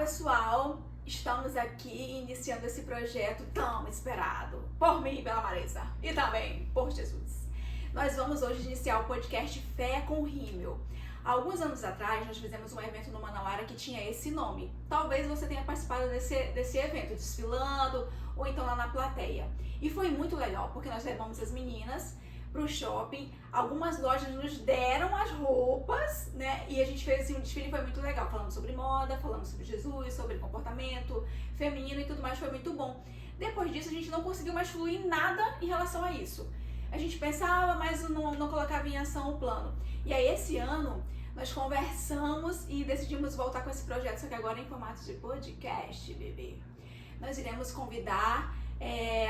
pessoal, estamos aqui iniciando esse projeto tão esperado por mim e pela Marisa e também por Jesus. Nós vamos hoje iniciar o podcast Fé com Rímel. Há alguns anos atrás nós fizemos um evento no Manauara que tinha esse nome. Talvez você tenha participado desse evento, desfilando ou então lá na plateia. E foi muito legal porque nós levamos as meninas pro shopping, algumas lojas nos deram as roupas, né? E a gente fez assim, um desfile, foi muito legal. Falamos sobre moda, falamos sobre Jesus, sobre comportamento feminino e tudo mais, foi muito bom. Depois disso, a gente não conseguiu mais fluir em nada em relação a isso. A gente pensava, mas não colocava em ação o plano. E aí, esse ano, nós conversamos e decidimos voltar com esse projeto, só que agora em formato de podcast, bebê. Nós iremos convidar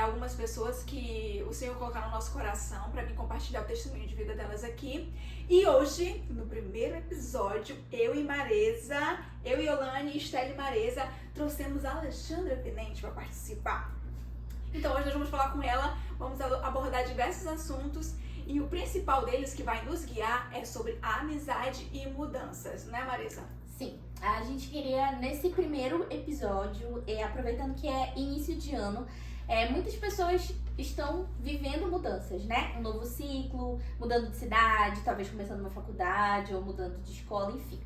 algumas pessoas que o Senhor colocar no nosso coração para vir compartilhar o testemunho de vida delas aqui. E hoje, no primeiro episódio, eu e Yolane, Estelle e Maresa, trouxemos a Alexandra Pinente para participar. Então hoje nós vamos falar com ela, vamos abordar diversos assuntos e o principal deles que vai nos guiar é sobre amizade e mudanças, né, Maresa? Sim, a gente queria nesse primeiro episódio, aproveitando que é início de ano, muitas pessoas estão vivendo mudanças, né? Um novo ciclo, mudando de cidade, talvez começando uma faculdade ou mudando de escola, enfim.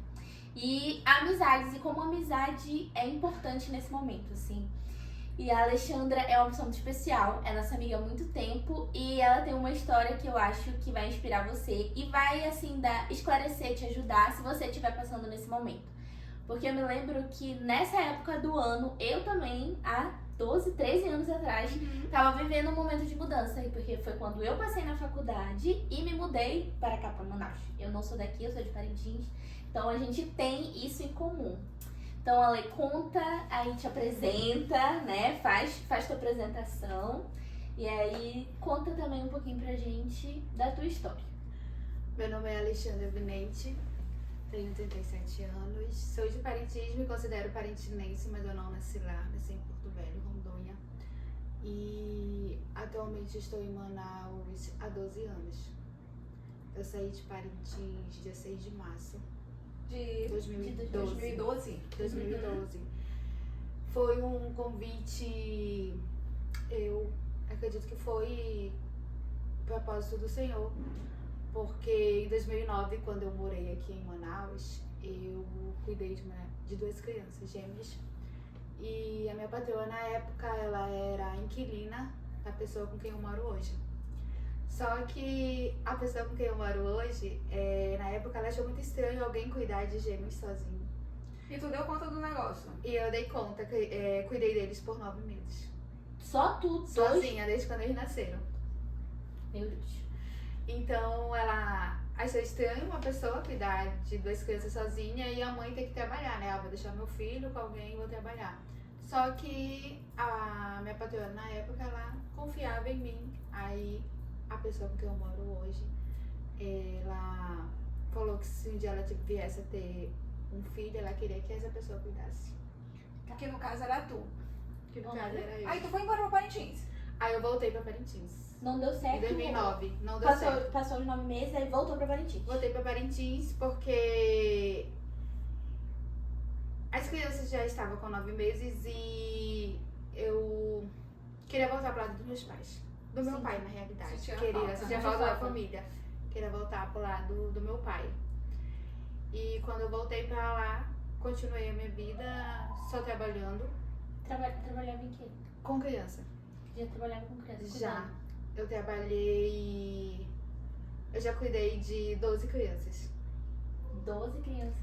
E amizades, e como a amizade é importante nesse momento, assim. E a Alexandra é uma pessoa muito especial, é nossa amiga há muito tempo e ela tem uma história que eu acho que vai inspirar você e vai, assim, esclarecer, te ajudar se você estiver passando nesse momento. Porque eu me lembro que nessa época do ano, eu também, há 12, 13 anos atrás, tava vivendo um momento de mudança, porque foi quando eu passei na faculdade e me mudei para cá, para Manaus. Eu não sou daqui, eu sou de Parintins, então a gente tem isso em comum. Então, Ale, conta, aí te apresenta, né? Faz tua apresentação e aí conta também um pouquinho pra gente da tua história. Meu nome é Alexandra Pinente, tenho 37 anos, sou de Parintins, me considero parintinense, mas eu não nasci lá, nasci em Porto Velho, Rondônia. E atualmente estou em Manaus há 12 anos. Eu saí de Parintins dia 6 de março. De 2012. Foi um convite, eu acredito que foi propósito do Senhor, porque em 2009, quando eu morei aqui em Manaus, eu cuidei de duas crianças gêmeas e a minha patroa na época, ela era inquilina da pessoa com quem eu moro hoje. Só que a pessoa com quem eu moro hoje, na época ela achou muito estranho alguém cuidar de gêmeos sozinho. E tu deu conta do negócio? E eu dei conta, cuidei deles por 9 meses. Só tu? Sozinha, desde quando eles nasceram. Meu Deus. Então ela achou estranho uma pessoa cuidar de duas crianças sozinha e a mãe ter que trabalhar, né? Vou deixar meu filho com alguém e vou trabalhar. Só que a minha patroa na época, ela confiava em mim. Aí a pessoa com quem eu moro hoje, ela falou que se um dia ela viesse a ter um filho, ela queria que essa pessoa cuidasse. Que no caso era tu. Que no caso era eu. Aí tu foi embora pra Parintins? Aí eu voltei pra Parintins. Não deu certo? Em 2009, não deu certo. Passou os 9 meses e voltou pra Parintins. Voltei pra Parintins porque as crianças já estavam com 9 meses e eu queria voltar pro lado dos meus pais. Do meu pai, na realidade. Sentia falta da família. Queria voltar pro lado do meu pai. E quando eu voltei pra lá, continuei a minha vida só trabalhando. Trabalhava em quê? Com criança. Já trabalhava com criança? Já. Eu trabalhei... Eu já cuidei de 12 crianças. 12 crianças?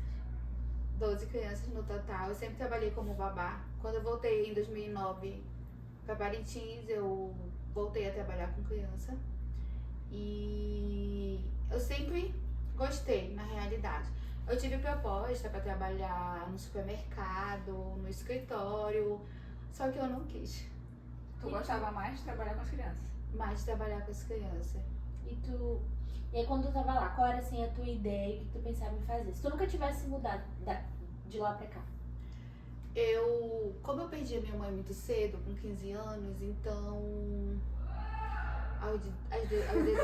12 crianças no total. Eu sempre trabalhei como babá. Quando eu voltei em 2009 pra Parintins, eu voltei a trabalhar com criança e eu sempre gostei, na realidade. Eu tive proposta para trabalhar no supermercado, no escritório, só que eu não quis. Tu gostava mais de trabalhar com as crianças? Mais de trabalhar com as crianças. E aí quando tu tava lá, qual era assim a tua ideia, o que tu pensava em fazer? Se tu nunca tivesse mudado de lá pra cá? Como eu perdi a minha mãe muito cedo, com 15 anos, então aos 17.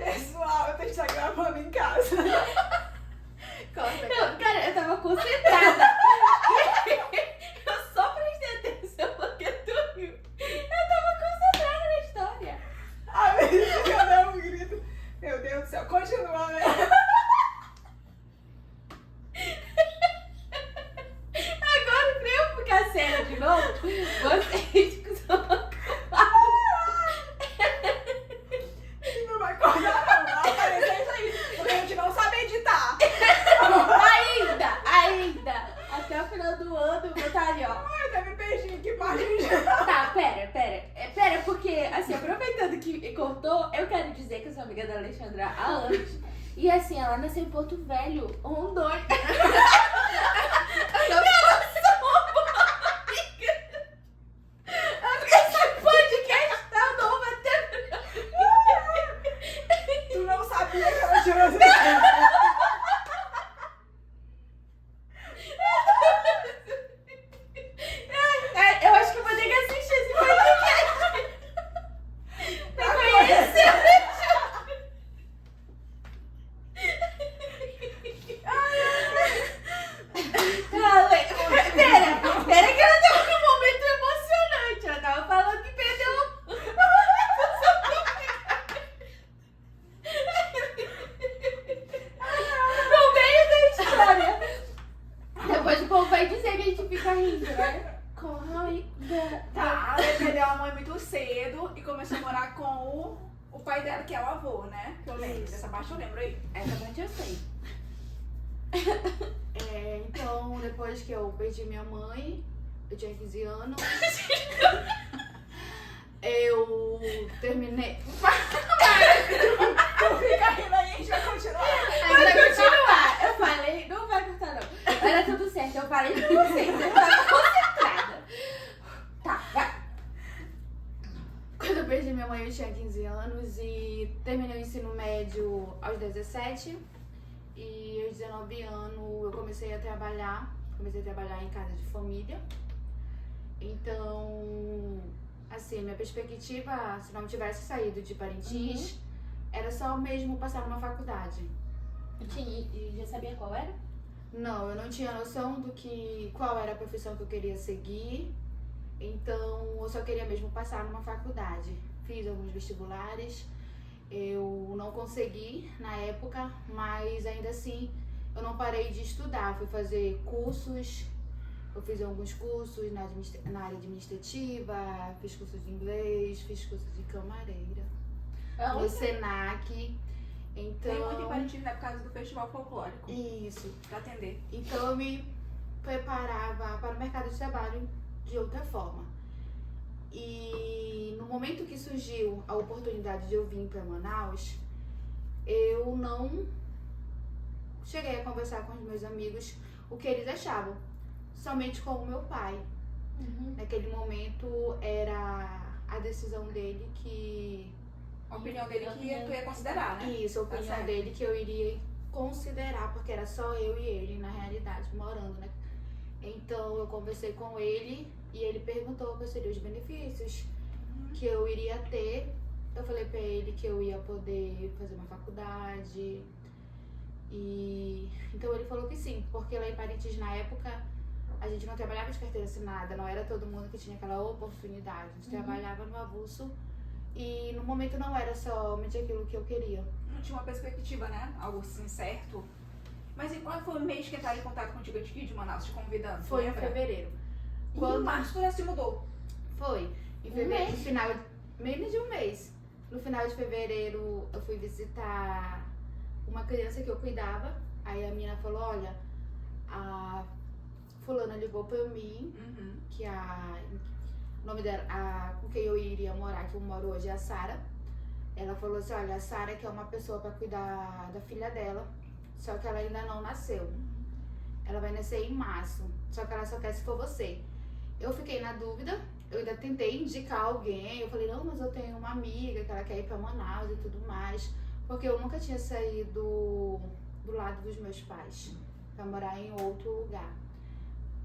Pessoal, eu tenho que estar gravando em casa. Corta. Não, cara, eu tava concentrada novo, vocês são... Não vai cortar, não. Vai aparecer isso aí. Porque a gente não sabe editar. Ainda. Até o final do ano eu vou estar ali, ó. Ai, até me perdi aqui, parte. Tá, pera, porque, assim, aproveitando que cortou, eu quero dizer que eu sou amiga da Alexandra há anos. E, assim, ela nasceu em Porto Velho, Rondônia. Esse podcast tá novo até... Tu não sabia que ela tirou essa... Eu acho que eu vou ter que assistir esse podcast. Pra conhecer. Pera que ela tava num momento emocionante. Ela tava falando que perdeu no meio da história. Depois o povo vai dizer que a gente fica rindo, né? Tá, ela perdeu a mãe muito cedo e começou a morar com o pai dela, que é o avô, né? Que eu lembro. Dessa parte eu lembro aí. Essa parte eu sei. Então, depois que eu perdi minha mãe, eu tinha 15 anos. Eu terminei. Tu fica rindo aí, a gente vai continuar. Vai continuar. Eu falei, não vai cortar não. Mas tá tudo certo. Eu falei tudo certo. Eu tava concentrada. Tá, vai. Quando eu perdi minha mãe, eu tinha 15 anos e terminei o ensino médio aos 17. E aos 19 anos eu comecei a trabalhar em casa de família. Então, assim, minha perspectiva, se não tivesse saído de Parintins, era só mesmo passar numa faculdade. E já sabia qual era? Não, eu não tinha noção qual era a profissão que eu queria seguir. Então, eu só queria mesmo passar numa faculdade. Fiz alguns vestibulares. Eu não consegui na época, mas ainda assim eu não parei de estudar. Fui fazer cursos, eu fiz alguns cursos na área administrativa, fiz cursos de inglês, fiz cursos de camareira, no Senac. Então, Tem muito em Parintins, né, por causa do festival folclórico. Isso. Pra atender. Então eu me preparava para o mercado de trabalho de outra forma. E no momento que surgiu a oportunidade de eu vir para Manaus, eu não cheguei a conversar com os meus amigos o que eles achavam, somente com o meu pai. Naquele momento era a decisão dele que... A opinião dele que tu ia considerar, né? Isso, a opinião certo. dele que eu iria considerar, porque era só eu e ele, na realidade, morando, né? Então eu conversei com ele e ele perguntou quais seriam os benefícios que eu iria ter. Eu falei pra ele que eu ia poder fazer uma faculdade. E então ele falou que sim, porque lá em Parintins na época a gente não trabalhava de carteira assinada, não era todo mundo que tinha aquela oportunidade. A gente trabalhava no avulso e no momento não era somente aquilo que eu queria. Não tinha uma perspectiva, né? Algo assim certo. Mas e qual foi o mês que entraram em contato contigo aqui de Manaus, te convidando? Foi em Lembra? fevereiro. E em março tu já se mudou. Foi. Em fevereiro, no final, menos de um mês. No final de fevereiro, eu fui visitar uma criança que eu cuidava. Aí a menina falou, olha, a fulana ligou pra mim, que o nome dela, com quem eu iria morar, que eu moro hoje, é a Sara. Ela falou assim, olha, a Sara quer uma pessoa pra cuidar da filha dela, só que ela ainda não nasceu. Ela vai nascer em março, só que ela só quer se for você. Eu fiquei na dúvida, eu ainda tentei indicar alguém, eu falei, não, mas eu tenho uma amiga que ela quer ir pra Manaus e tudo mais, porque eu nunca tinha saído do lado dos meus pais pra morar em outro lugar.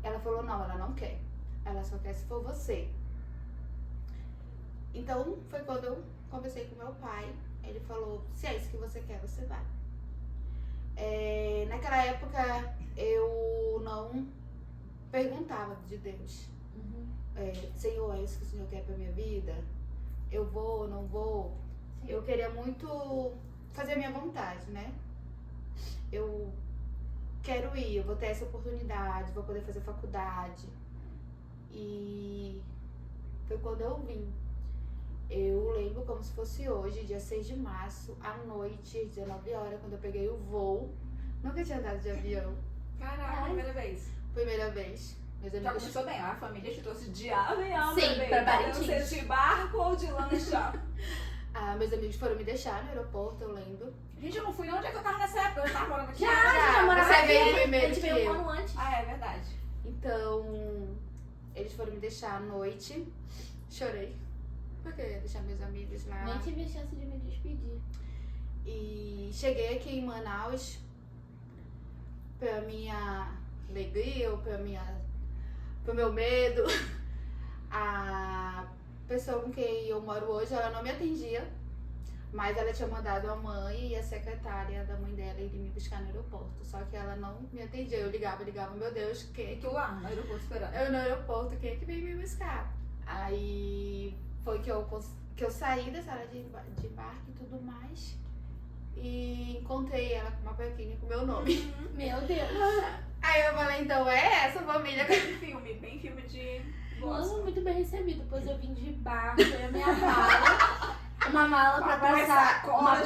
Ela falou, não, ela não quer, ela só quer se for você. Então, foi quando eu conversei com meu pai, ele falou, se é isso que você quer, você vai. Naquela época, eu não perguntava de Deus. Senhor, é isso que o Senhor quer pra minha vida? Eu vou, não vou? Sim. Eu queria muito fazer a minha vontade, né? Eu quero ir, eu vou ter essa oportunidade, vou poder fazer faculdade. E foi quando eu vim. Eu lembro como se fosse hoje, dia 6 de março, à noite, 19 horas, quando eu peguei o voo. Nunca tinha andado de avião. Caraca, primeira vez. Primeira vez. Meus Já amigos... começou bem, a família te trouxe de avião, Sim, bebê. pra Não Parintins. sei de barco ou de lancha. meus amigos foram me deixar no aeroporto, eu lembro. Gente, eu não fui, onde é que eu tava nessa época? Eu tava morando aqui. Já namorava você aqui, veio primeiro a gente que veio um eu. ano antes. Ah, é verdade. Então, eles foram me deixar à noite. Chorei. Porque eu ia deixar meus amigos lá. Nem tive a chance de me despedir. E cheguei aqui em Manaus, pra minha alegria ou pro meu medo, a pessoa com quem eu moro hoje, ela não me atendia, mas ela tinha mandado a mãe e a secretária da mãe dela ir me buscar no aeroporto. Só que ela não me atendia. Eu ligava, meu Deus, quem é que Tu lá, no aeroporto esperando. eu no aeroporto, quem é que veio me buscar? Aí foi que eu saí da sala de embarque e tudo mais. E encontrei ela com uma plaquinha com meu nome. Meu Deus. Aí eu falei, então é essa família. Bem filme de Não, gosto. muito bem recebido, pois eu vim de barco, eu a minha mala. Uma mala pra Papai, passar. sacola.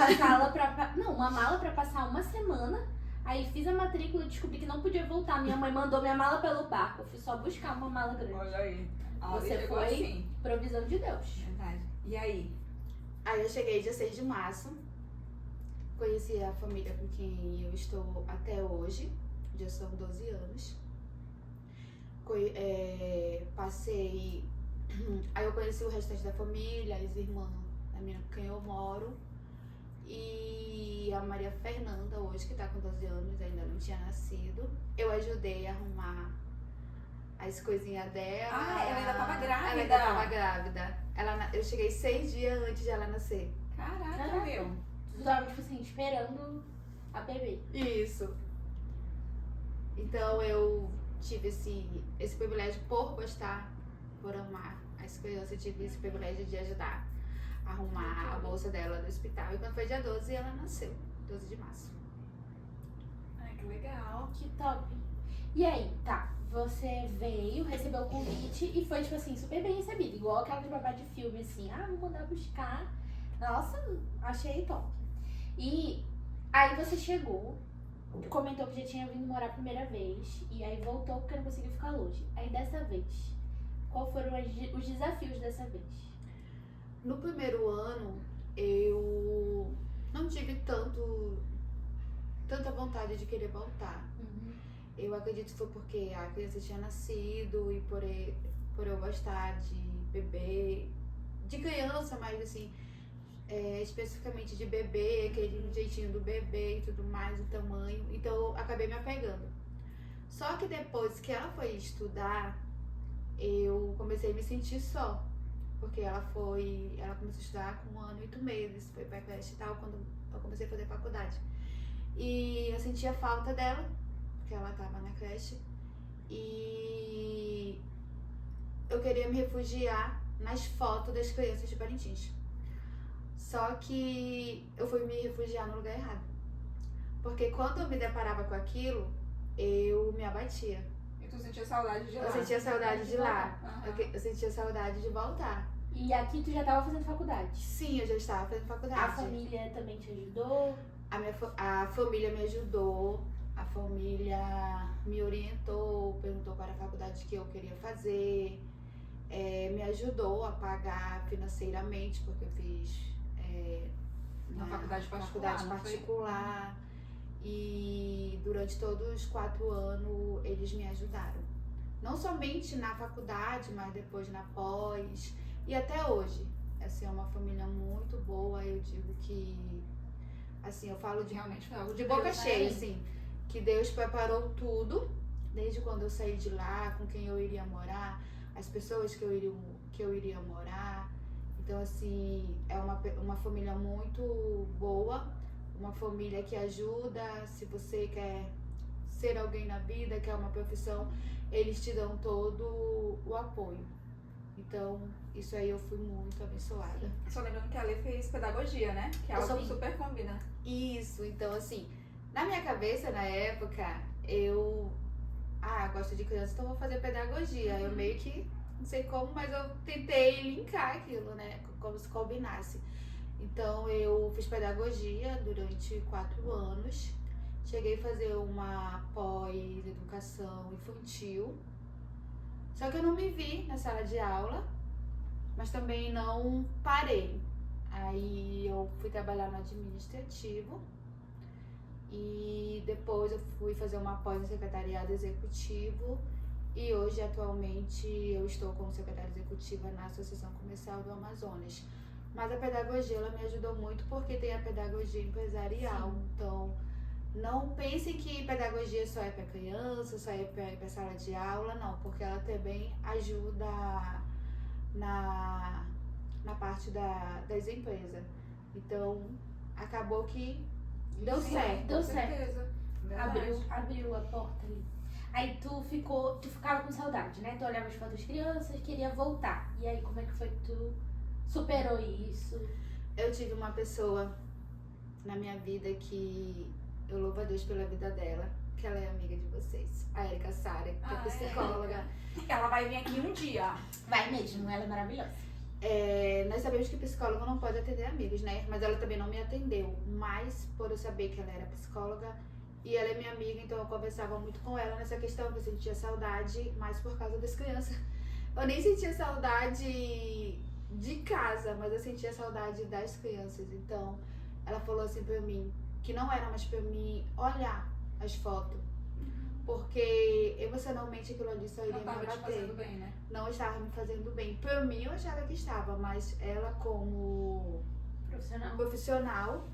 Uma mala pra passar uma semana. Aí fiz a matrícula e descobri que não podia voltar. Minha mãe mandou minha mala pelo barco. Eu fui só buscar uma mala grande. Olha aí. Você Ali chegou foi? assim. Provisão de Deus. Verdade. E aí? Aí eu cheguei dia 6 de março. Conheci a família com quem eu estou até hoje. Já são 12 anos. Passei. Aí eu conheci o restante da família, as irmãs da menina com quem eu moro. E a Maria Fernanda, hoje, que tá com 12 anos, ainda não tinha nascido. Eu ajudei a arrumar as coisinhas dela. Ah, ela ainda tava grávida. Ela ainda tava grávida. Eu cheguei 6 dias antes de ela nascer. Caraca, Caraca. meu. Tu tava, tipo assim, esperando a bebê. Isso. Então eu tive esse privilégio por gostar, por amar as crianças. Eu tive esse privilégio de ajudar a arrumar a bolsa dela do hospital. E quando foi dia 12, ela nasceu. 12 de março. Ai, que legal. Que top. E aí, tá. Você veio, recebeu o convite e foi, tipo assim, super bem recebido. Igual aquela de babá de filme, assim. Ah, vou mandar buscar. Nossa, achei top. E aí você chegou, comentou que já tinha vindo morar a primeira vez. E aí voltou porque não conseguiu ficar longe. Aí dessa vez, qual foram os desafios dessa vez? No primeiro ano, eu não tive tanta vontade de querer voltar. Eu acredito que foi porque a criança tinha nascido e por eu gostar de bebê, de criança, mas assim, especificamente de bebê, aquele jeitinho do bebê e tudo mais, o tamanho. Então eu acabei me apegando. Só que depois que ela foi estudar, eu comecei a me sentir só. Porque ela começou a estudar com 1 ano e 8 meses, foi pra creche e tal, quando eu comecei a fazer faculdade. E eu sentia falta dela, porque ela tava na creche. E eu queria me refugiar nas fotos das crianças de Parintins. Só que eu fui me refugiar no lugar errado. Porque quando eu me deparava com aquilo, eu me abatia. E tu sentia saudade de lá? Eu sentia saudade de lá. Aham. Eu sentia saudade de voltar. E aqui tu já tava fazendo faculdade. Sim, eu já estava fazendo faculdade. A família também te ajudou? A família me ajudou, a família me orientou, perguntou qual era a faculdade que eu queria fazer, me ajudou a pagar financeiramente, porque eu fiz Na faculdade particular, não foi? particular. E durante todos os 4 anos eles me ajudaram. Não somente na faculdade, mas depois na pós e até hoje. Assim, é uma família muito boa, eu digo que, assim, eu falo Realmente foi algo de boca Deus, né? cheia, assim, que Deus preparou tudo, desde quando eu saí de lá, com quem eu iria morar, as pessoas que eu iria morar. Então, assim, é uma família muito boa, uma família que ajuda. Se você quer ser alguém na vida, quer uma profissão, eles te dão todo o apoio. Então, isso aí eu fui muito abençoada. Só lembrando que a Lê fez pedagogia, né? Que é Eu algo sou- que super combina. Isso, então assim, na minha cabeça, na época, eu gosto de criança, então vou fazer pedagogia. Eu meio que, não sei como, mas eu tentei linkar aquilo, né? Como se combinasse. Então eu fiz pedagogia durante 4 anos. Cheguei a fazer uma pós-educação infantil. Só que eu não me vi na sala de aula, mas também não parei. Aí eu fui trabalhar no administrativo e depois eu fui fazer uma pós em secretariado executivo e hoje, atualmente, eu estou como secretária executiva na Associação Comercial do Amazonas. Mas a pedagogia, ela me ajudou muito porque tem a pedagogia empresarial. Sim. Então, não pensem que pedagogia só é para criança, só é para sala de aula, não, porque ela também ajuda na parte das empresas. Então, acabou que deu Sim, certo. Deu com certo. certeza. Verdade. Abriu a porta ali. Aí tu ficava com saudade, né? Tu olhava as fotos das crianças, queria voltar. E aí, como é que foi que tu superou isso? Eu tive uma pessoa na minha vida que eu louvo a Deus pela vida dela, que ela é amiga de vocês. A Erika Sara, que é psicóloga. Ela vai vir aqui um dia. Vai mesmo, ela é maravilhosa. Nós sabemos que psicólogo não pode atender amigos, né? Mas ela também não me atendeu. Mas por eu saber que ela era psicóloga e ela é minha amiga, então eu conversava muito com ela nessa questão, que eu sentia saudade, mais por causa das crianças. Eu nem sentia saudade de casa, mas eu sentia saudade das crianças. Então ela falou assim pra mim, que não era mais pra mim olhar as fotos, porque emocionalmente aquilo ali só iria Não me tava te abater. fazendo bem, né? Não estava me fazendo bem. Por mim eu achava que estava, mas ela como Profissional. profissional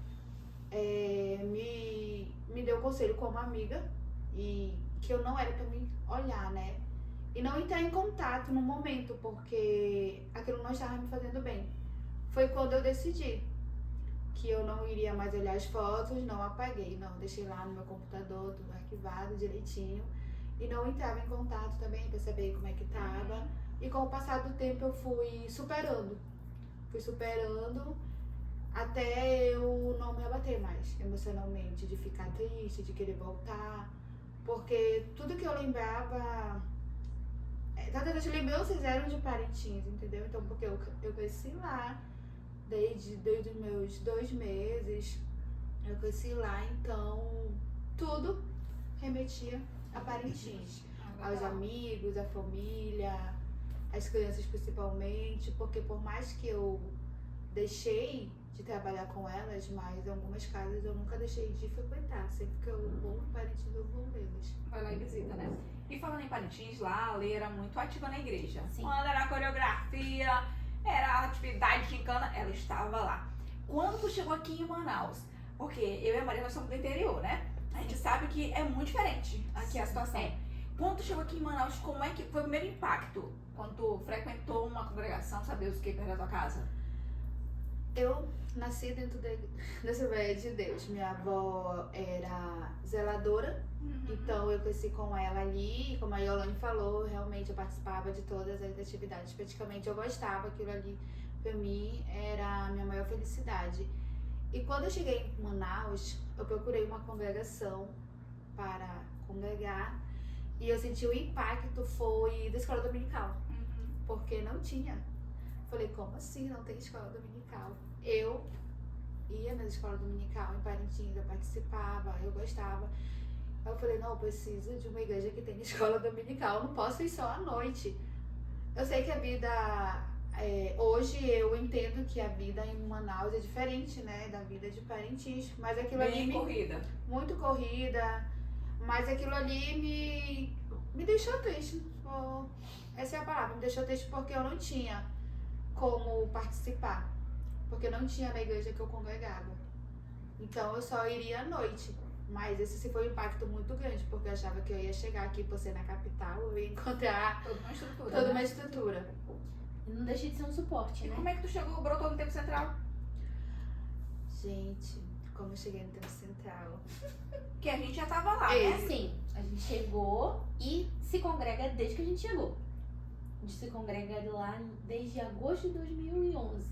me deu conselho como amiga e que eu não era pra mim olhar, né? E não entrar em contato no momento, porque aquilo não estava me fazendo bem. Foi quando eu decidi que eu não iria mais olhar as fotos, não apaguei, não, deixei lá no meu computador, tudo arquivado direitinho. E não entrava em contato também pra saber como é que tava. E com o passar do tempo eu fui superando. Até eu não me abater mais emocionalmente, de ficar triste, de querer voltar. Porque tudo que eu lembrava, todas as lembranças eram de Parintins, entendeu? Então, porque eu cresci lá, desde os meus 2 meses, eu cresci lá, então tudo remetia a Parintins. Aos amigos, à família, às crianças principalmente, porque por mais que eu deixei de trabalhar com elas, mas em algumas casas eu nunca deixei de frequentar. Sempre que eu vou em Parintins, eu vou vê-las. Vai lá e visita, né? E falando em Parintins, lá a Lê era muito ativa na igreja. Sim. Quando era coreografia, era atividade de gincana, ela estava lá. Quando tu chegou aqui em Manaus, porque eu e a Maria nós somos do interior, né? A gente sabe que é muito diferente aqui a situação. É. Quando tu chegou aqui em Manaus, como é que foi o primeiro impacto? Quando tu frequentou uma congregação, sabe Deus o que perto da tua casa? Eu nasci dentro da Assembleia de Deus. Minha avó era zeladora, então eu cresci com ela ali. E como a Yolane falou, realmente eu participava de todas as atividades. Praticamente eu gostava, aquilo ali pra mim era a minha maior felicidade. E quando eu cheguei em Manaus, eu procurei uma congregação para congregar. E eu senti o impacto foi da escola dominical, porque não tinha. Falei, como assim não tem escola dominical? Eu ia na escola dominical em Parintins, eu participava, eu gostava. Aí eu falei, não, eu preciso de uma igreja que tenha escola dominical, eu não posso ir só à noite. Eu sei que a vida, hoje eu entendo que a vida em Manaus é diferente, né, da vida de Parintins, mas aquilo ali corrida. muito corrida, mas aquilo ali me deixou triste. Essa é a palavra, me deixou triste porque eu não tinha como participar, porque não tinha na igreja que eu congregava. Então eu só iria à noite. Mas esse foi um impacto muito grande, porque eu achava que eu ia chegar aqui por ser na capital, eu ia encontrar toda uma estrutura. E não deixa de ser um suporte, E né? como é que tu chegou, brotou no Tempo Central? Gente, como eu cheguei no Tempo Central. Que a gente já tava lá, É né? assim, a gente chegou e se congrega desde que a gente chegou. A gente se congrega lá desde agosto de 2011.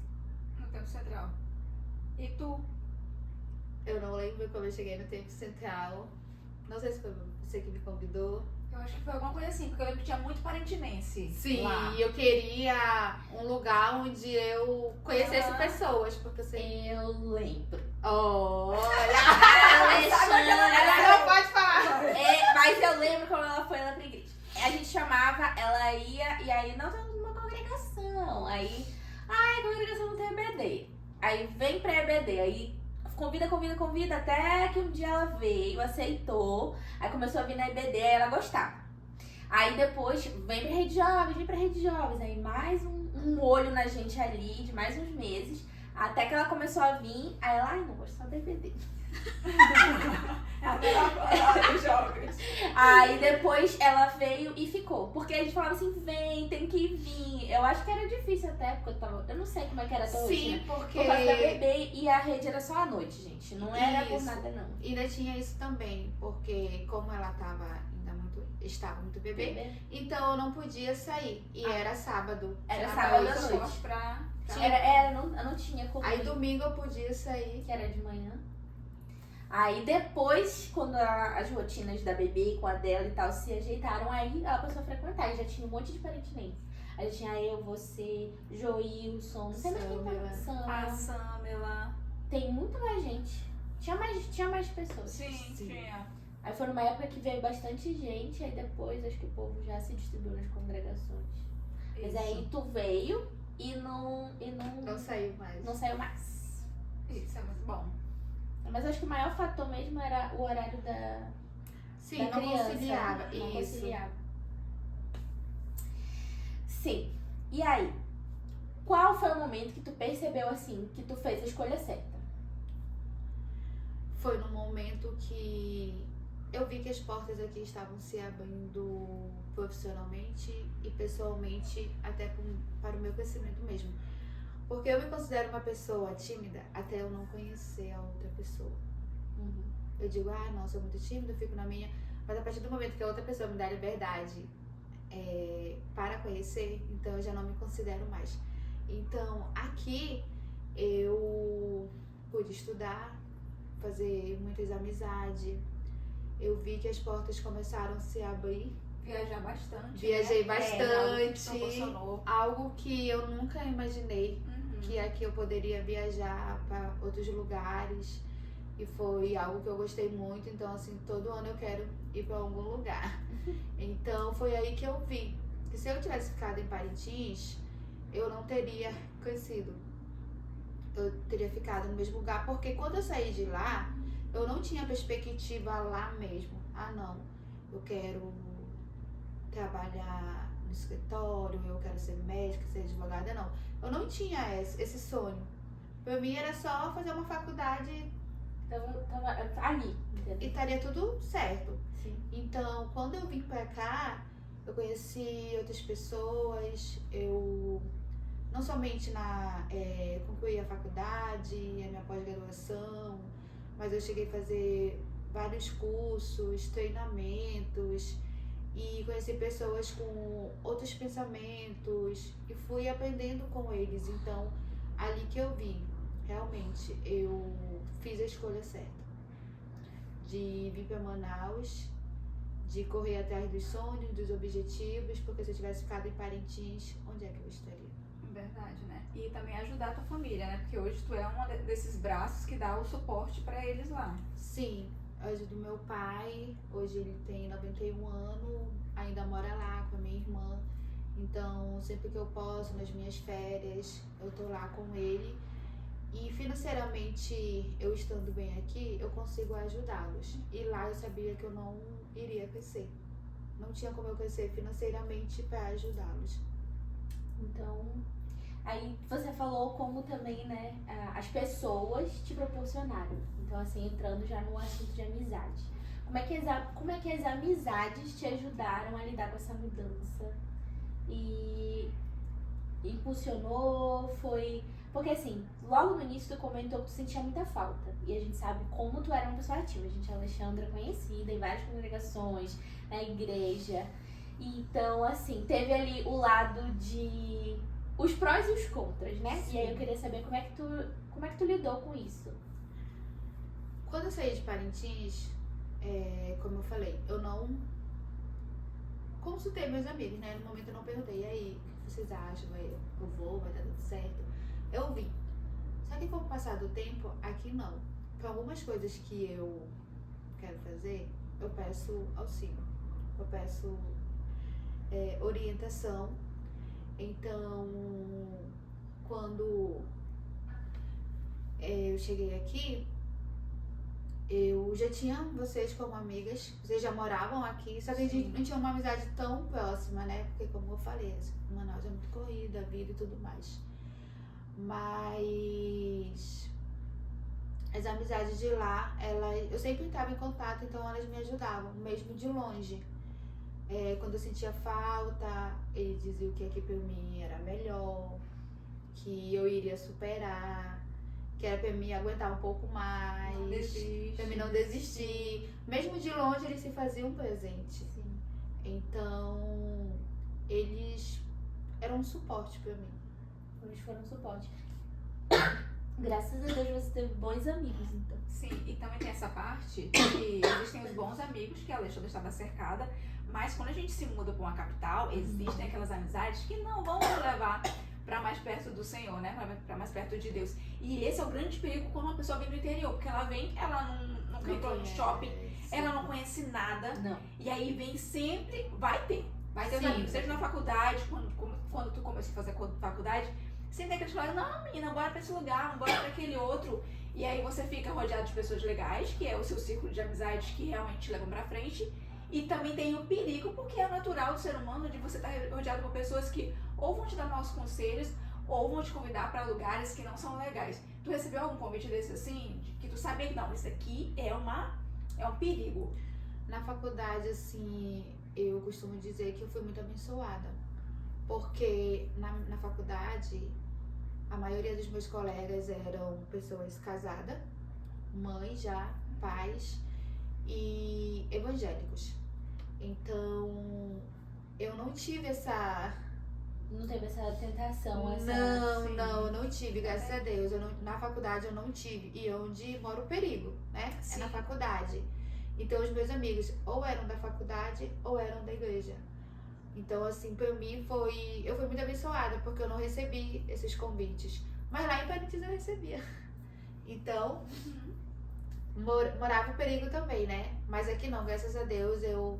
No Tempo Central. E tu? Eu não lembro como eu cheguei no Tempo Central. Não sei se foi você que me convidou. Eu acho que foi alguma coisa assim, porque eu lembro que tinha muito parentinense. Sim, lá. e eu queria um lugar onde eu conhecesse Ah. pessoas, porque eu sei. Eu lembro. Olha! Alexandra! Ela não pode falar! Mas eu lembro quando ela foi lá pra igreja. A gente chamava, ela ia, e aí nós estamos numa congregação. Aí, a congregação não tem EBD. Aí vem pra EBD, aí convida, até que um dia ela veio, aceitou. Aí começou a vir na EBD, aí ela gostava. Aí depois, vem pra Rede Jovens. Aí mais um olho na gente ali, de mais uns meses. Até que ela começou a vir, aí ela, não gosto só da EBD. É a melhor coisa dos jovens. Aí depois ela veio e ficou. Porque a gente falava assim, vem, tem que vir. Eu acho que era difícil até, porque eu não sei como é que era até hoje, Sim, né? porque Por causa da bebê e a rede era só à noite, gente. Não era por Isso. nada, não. ainda tinha isso também, porque como ela estava muito bebê, então eu não podia sair. E era sábado. Era Ela sábado dava à suporte noite. pra... Não tinha como Aí ir, domingo eu podia sair. que era de manhã. Aí depois, quando as rotinas da bebê com a dela e tal se ajeitaram, aí ela passou a frequentar. E já tinha um monte de parentinense. Aí já tinha eu, você, Joilson, não sei mais quem tá A lançando. Samela. Tem muito mais gente. Tinha mais pessoas. Sim, Sim. tinha. Aí foi numa época que veio bastante gente, aí depois acho que o povo já se distribuiu nas congregações. Mas Isso. aí tu veio e não Não saiu mais. saiu mais. Isso é muito bom. Mas acho que o maior fator mesmo era o horário Sim, da não criança. conciliava. Não Isso. conciliava. Sim. E aí? Qual foi o momento que tu percebeu assim, que tu fez a escolha certa? Foi no momento que eu vi que as portas aqui estavam se abrindo profissionalmente e pessoalmente, até para o meu crescimento mesmo. Porque eu me considero uma pessoa tímida até eu não conhecer a outra pessoa. Eu digo, não, sou muito tímida, eu fico na minha. Mas a partir do momento que a outra pessoa me dá liberdade para conhecer, então eu já não me considero mais. Então, aqui eu pude estudar, fazer muitas amizades. Eu vi que as portas começaram a se abrir. Viajar bastante. Viajei né? bastante. Proporcionou. Algo que eu nunca imaginei Uhum. que aqui eu poderia viajar para outros lugares. E foi algo que eu gostei muito. Então, assim, todo ano eu quero ir para algum lugar. Então, foi aí que eu vi que se eu tivesse ficado em Parintins, eu não teria crescido. Eu teria ficado no mesmo lugar. Porque quando eu saí de lá, eu não tinha perspectiva lá mesmo. Não, eu quero trabalhar no escritório, eu quero ser médica, ser advogada, não. Eu não tinha esse sonho. Pra mim era só fazer uma faculdade Então eu tava ali, e entendeu? estaria tudo certo. Sim. Então, quando eu vim pra cá, eu conheci outras pessoas, eu não somente concluí a faculdade, a minha pós-graduação, mas eu cheguei a fazer vários cursos, treinamentos e conheci pessoas com outros pensamentos e fui aprendendo com eles. Então, ali que eu vi, realmente, eu fiz a escolha certa de vir para Manaus, de correr atrás dos sonhos, dos objetivos, porque se eu tivesse ficado em Parintins, onde é que eu estaria? Verdade, né? E também ajudar a tua família, né? Porque hoje tu é um desses braços que dá o suporte pra eles lá. Sim, eu ajudo meu pai, hoje ele tem 91 anos, ainda mora lá com a minha irmã. Então, sempre que eu posso, nas minhas férias, eu tô lá com ele. E financeiramente, eu estando bem aqui, eu consigo ajudá-los. E lá eu sabia que eu não iria crescer. Não tinha como eu crescer financeiramente para ajudá-los. Então, aí você falou como também, né, as pessoas te proporcionaram. Então, assim, entrando já no assunto de amizade. Como é que as amizades te ajudaram a lidar com essa mudança? E impulsionou, foi... Porque assim, logo no início tu comentou que tu sentia muita falta. E a gente sabe como tu era uma pessoa ativa. A gente é Alexandra conhecida em várias congregações, na igreja. Então, assim, teve ali o lado de... os prós e os contras, né? Sim. E aí eu queria saber como é que tu lidou com isso. Quando eu saí de Parintins, como eu falei, eu não consultei meus amigos, né? No momento eu não perguntei, e aí, o que vocês acham? Eu vou, vai dar tudo certo? Eu vim. Só que com o passar do tempo, aqui não. Para algumas coisas que eu quero fazer, eu peço auxílio. Eu peço orientação. Então, quando eu cheguei aqui, eu já tinha vocês como amigas, vocês já moravam aqui, só que a gente não tinha uma amizade tão próxima, né? Porque como eu falei, Manaus é muito corrida, a vida e tudo mais. Mas as amizades de lá, eu sempre estava em contato, então elas me ajudavam, mesmo de longe. Quando eu sentia falta, eles diziam que aqui pra mim era melhor, que eu iria superar, que era pra mim aguentar um pouco mais, pra mim não desistir. Mesmo de longe, eles se faziam presente. Sim. Então, eles eram um suporte pra mim. Eles foram um suporte. Graças a Deus você teve bons amigos, então. Sim, e também tem essa parte que existem os bons amigos, que a Alexandra estava cercada, mas quando a gente se muda para uma capital, existem aquelas amizades que não vão nos levar para mais perto do Senhor, né? Para mais perto de Deus. E esse é o grande perigo quando uma pessoa vem do interior, porque ela vem, ela nunca entrou no shopping, ela não conhece nada, Não. e aí vem sempre, vai ter os Sim. amigos, seja na faculdade, quando tu começa a fazer faculdade, sempre tem aqueles colegas, não menina, bora pra esse lugar, bora pra aquele outro, e aí você fica rodeado de pessoas legais, que é o seu círculo de amizades que realmente te levam pra frente, e também tem o perigo, porque é natural do ser humano de você estar rodeado por pessoas que ou vão te dar maus conselhos, ou vão te convidar para lugares que não são legais. Tu recebeu algum convite desse assim, que tu sabia que não, isso aqui é um perigo? Na faculdade, assim, eu costumo dizer que eu fui muito abençoada. Porque na faculdade, a maioria dos meus colegas eram pessoas casadas, mães já, pais e evangélicos. Então, eu não tive essa... Não teve essa tentação, Não, eu não tive, graças a Deus. Na faculdade eu não tive. E onde mora o perigo, né? Sim. É na faculdade. Então, os meus amigos ou eram da faculdade ou eram da igreja. Então, assim, pra mim eu fui muito abençoada, porque eu não recebi esses convites. Mas lá em Parintins eu recebia. Então, morava o perigo também, né? Mas aqui não, graças a Deus eu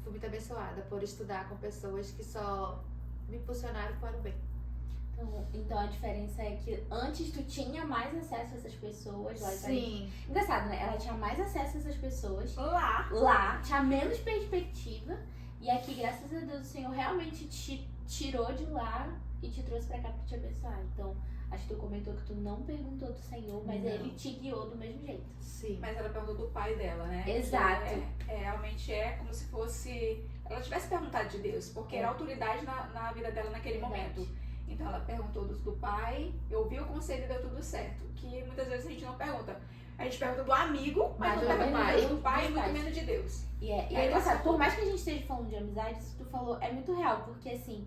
fui muito abençoada por estudar com pessoas que só me impulsionaram para o bem. Então a diferença é que antes tu tinha mais acesso a essas pessoas lá. Sim. Engraçado, né? Ela tinha mais acesso a essas pessoas Lá. tinha menos perspectiva. E aqui, graças a Deus, o Senhor realmente te tirou de lá e te trouxe pra cá pra te abençoar. Então, acho que tu comentou que tu não perguntou do Senhor, mas Não. ele te guiou do mesmo jeito. Sim. Mas ela perguntou do pai dela, né? Exato. Que realmente é como se fosse... Ela tivesse perguntado de Deus, porque era autoridade na vida dela naquele momento. Então ela perguntou do pai, ouviu o conselho e deu tudo certo. Que muitas vezes a gente não pergunta. A gente pergunta do amigo, mas não pergunta do pai e muito menos de Deus. E é engraçado, por mais que a gente esteja falando de amizade, isso que tu falou é muito real, porque assim,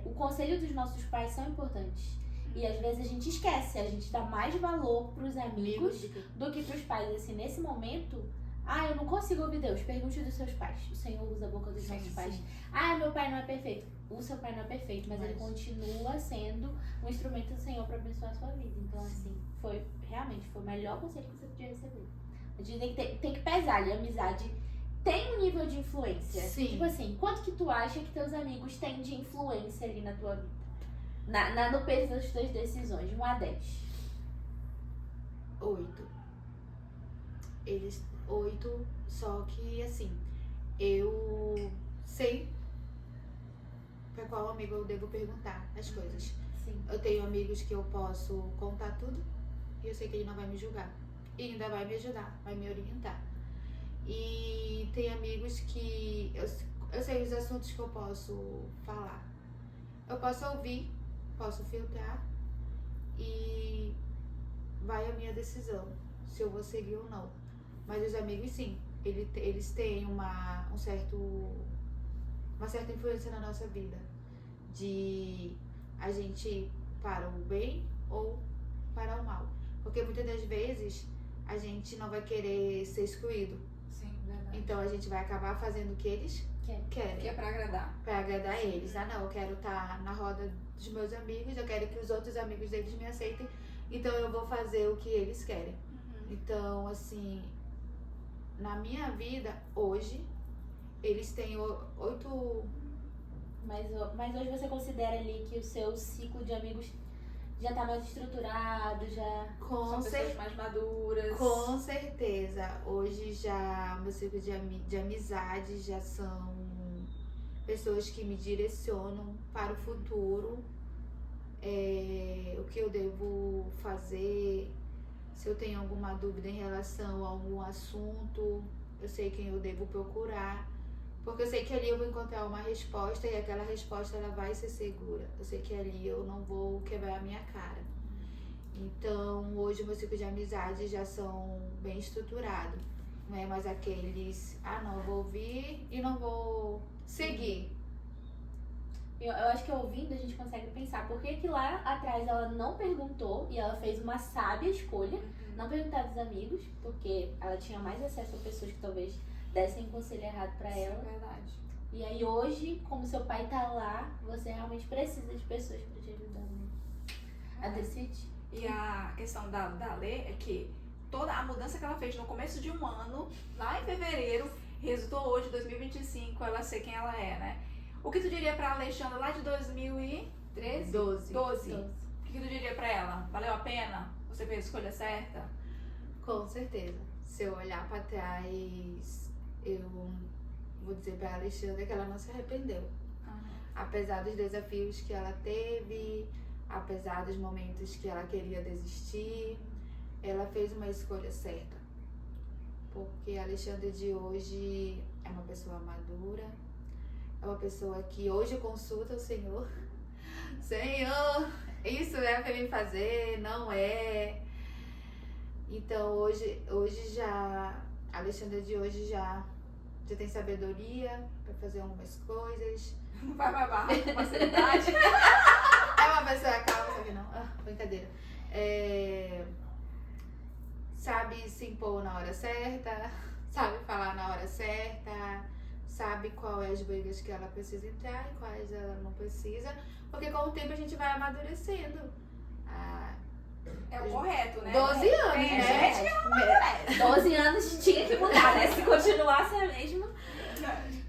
o conselho dos nossos pais são importantes. E às vezes a gente esquece, a gente dá mais valor pros amigos do que pros pais. Assim, nesse momento, eu não consigo ouvir Deus, pergunte dos seus pais. O Senhor usa a boca dos nossos pais. Meu pai não é perfeito. O seu pai não é perfeito, mas ele continua sendo um instrumento do Senhor para abençoar a sua vida. Então, assim, foi o melhor conselho que você podia receber. A gente tem que pesar ali, a amizade tem um nível de influência. Sim. Tipo assim, quanto que tu acha que teus amigos têm de influência ali na tua vida? No peso das tuas decisões, de 1 a 10. 8. 8, só que assim, eu sei pra qual amigo eu devo perguntar as coisas. Sim. Eu tenho amigos que eu posso contar tudo e eu sei que ele não vai me julgar. E ainda vai me ajudar, vai me orientar. E tem amigos que eu sei os assuntos que eu posso falar. Eu posso ouvir, posso filtrar e vai a minha decisão, se eu vou seguir ou não. Mas os amigos, sim, eles têm uma certa influência na nossa vida. De a gente ir para o bem ou para o mal. Porque muitas das vezes a gente não vai querer ser excluído. Sim, verdade. Então a gente vai acabar fazendo o que eles querem. Que é pra agradar. Pra agradar eles. Ah, não, eu quero estar na roda dos meus amigos, eu quero que os outros amigos deles me aceitem, então eu vou fazer o que eles querem. Então, assim, na minha vida, hoje, eles têm 8... Mas hoje você considera ali que o seu ciclo de amigos já tá mais estruturado, já... São pessoas mais maduras. Com certeza. Hoje já, meu ciclo de amizade já são pessoas que me direcionam para o futuro. O que eu devo fazer, se eu tenho alguma dúvida em relação a algum assunto, eu sei quem eu devo procurar. Porque eu sei que ali eu vou encontrar uma resposta e aquela resposta ela vai ser segura. Eu sei que ali eu não vou quebrar a minha cara. Então, hoje o meu ciclo de amizade já são bem estruturados. Não é mais aqueles, não, eu vou ouvir e não vou seguir. Eu acho que ouvindo a gente consegue pensar por que lá atrás ela não perguntou e ela fez uma sábia escolha, não perguntar dos amigos, porque ela tinha mais acesso a pessoas que talvez dessem conselho errado pra ela. É verdade. E aí hoje, como seu pai tá lá, você realmente precisa de pessoas pra te ajudar, né? A decidir. E a questão da Lê é que toda a mudança que ela fez no começo de um ano, lá em fevereiro, resultou hoje, 2025, ela ser quem ela é, né? O que tu diria pra Alexandra lá de 2013? 12. O que tu diria pra ela? Valeu a pena? Você fez a escolha certa? Com certeza. Se eu olhar pra trás, eu vou dizer pra Alexandra que ela não se arrependeu. Apesar dos desafios que ela teve, apesar dos momentos que ela queria desistir, ela fez uma escolha certa. Porque a Alexandra de hoje é uma pessoa madura, é uma pessoa que hoje consulta o Senhor. Senhor, isso é pra mim fazer, não é. Então hoje já, a Alexandra de hoje já tem sabedoria pra fazer algumas coisas. Não vai babar com facilidade. É uma pessoa calma, só que não. Brincadeira. Sabe se impor na hora certa, sabe falar na hora certa, sabe qual é as brigas que ela precisa entrar e quais ela não precisa, porque com o tempo a gente vai amadurecendo. É o correto, né? 12 anos, né? Gente, 12 anos tinha que mudar, né? Se continuasse a mesma.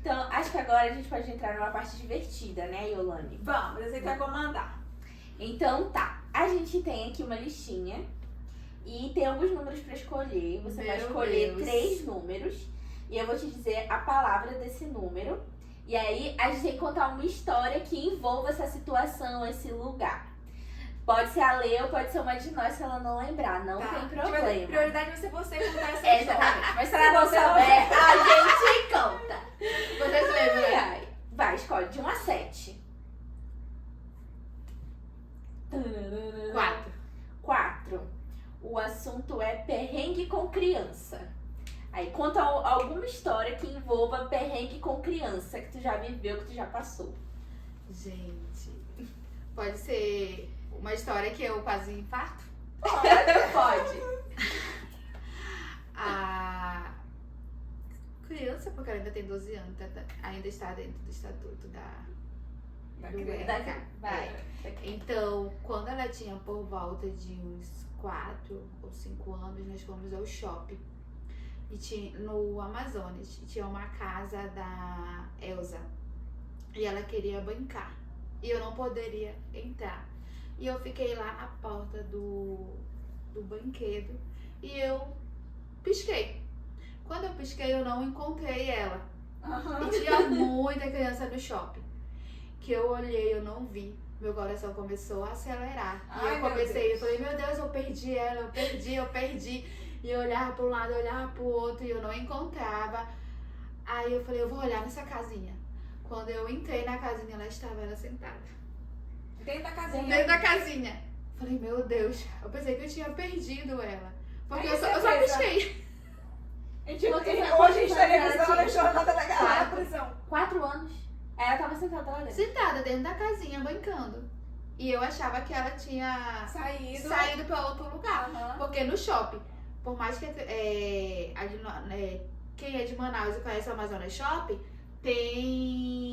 Então, acho que agora a gente pode entrar numa parte divertida, né, Yolane? vamos, você vai comandar. Então tá, a gente tem aqui uma listinha e tem alguns números pra escolher. Você vai Meu escolher Deus. 3 números e eu vou te dizer a palavra desse número. E aí a gente tem que contar uma história que envolva essa situação, esse lugar. Pode ser a Lê ou pode ser uma de nós se ela não lembrar, não tem problema. Prioridade vai ser você contar essa É, história. exatamente, mas se ela não souber, a gente conta. Você se lembra, né? Ai, vai, escolhe de 1 a 7. 4. O assunto é perrengue com criança. Aí conta alguma história que envolva perrengue com criança que tu já viveu, que tu já passou. Gente, pode ser uma história que eu quase infarto? Pode. A criança, porque ela ainda tem 12 anos, ainda está dentro do estatuto do criança. Vai. Então, quando ela tinha por volta de uns 4 ou 5 anos, nós fomos ao shopping. E no Amazonas, tinha uma casa da Elsa. E ela queria brincar. E eu não poderia entrar. E eu fiquei lá na porta do brinquedo. E eu pisquei. Quando eu pisquei, eu não encontrei ela. E tinha muita criança no shopping. Que eu olhei, eu não vi. Meu coração começou a acelerar. E Ai, eu meu comecei, Deus. eu falei, meu Deus, eu perdi ela, eu perdi. E eu olhava para um lado, eu olhava para o outro e eu não encontrava. Aí eu falei, eu vou olhar nessa casinha. Quando eu entrei na casinha, ela estava sentada. Dentro da casinha. Dentro da casinha. Falei, meu Deus, eu pensei que eu tinha perdido ela. Porque Aí eu só você fez, pisquei. Hoje a gente estaria precisando da história da delegada da prisão. 4 anos. Ela tava sentada lá dentro. Sentada dentro da casinha, brincando. E eu achava que ela tinha saído para outro lugar. Porque no shopping, por mais que quem é de Manaus e conhece o Amazonas Shopping, tem